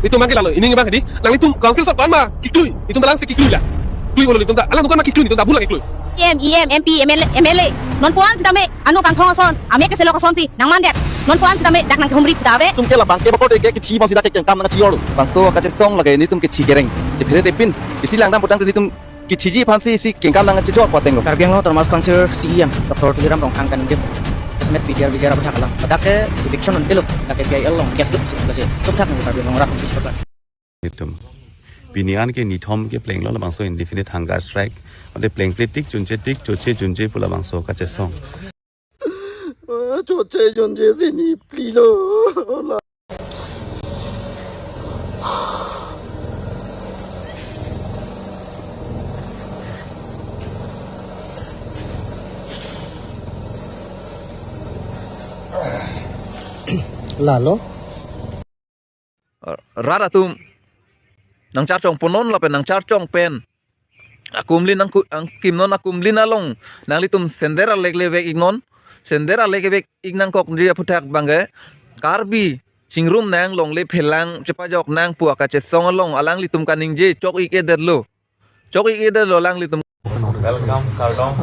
Litum mangke lalu ini ngibang di nang litum council sok ma kiklui litum dalang se kiklui lah klui bolo litum da alang bukan ma kiklui litum da bulang kiklui MP MLA non puan si dame anu kang thong son ame ke selo ka son si nang mandek non puan si dame dak nang thomri dawe tum ke la bang ke ba ko de ke chi bang si da ke kam na chi yor bang so ka che song la ke ni tum ke chi gereng che phede de pin isi lang dam potang ni tum ki chi ji phan si si ke kam na che jo poteng lo Karbiang lo termasuk konser CEM Dr. Tuliram rong angkan inde Kesmet bicara berhak lang padake eviction on pilot dak PIL long kes dup sih subtak ng karbiang long rak disebut Itum binian ke nitom ke playing lo labang so indefinite hunger strike ode playing politik junje tik choche junje pula bang so ka che song choche jonje si ni pli lo la Lalo Rara tum nang charchong ponon la pen nang charchong pen akumlin ang kimnon akumlin along nang litum sendera leglevek ignon sendera leglevek ignang kok dia putak bangge karbi singrum nang long le phelang chepajok nang puak ka chesong along alang litum kaning je chok ike derlo lang litum welcome kartong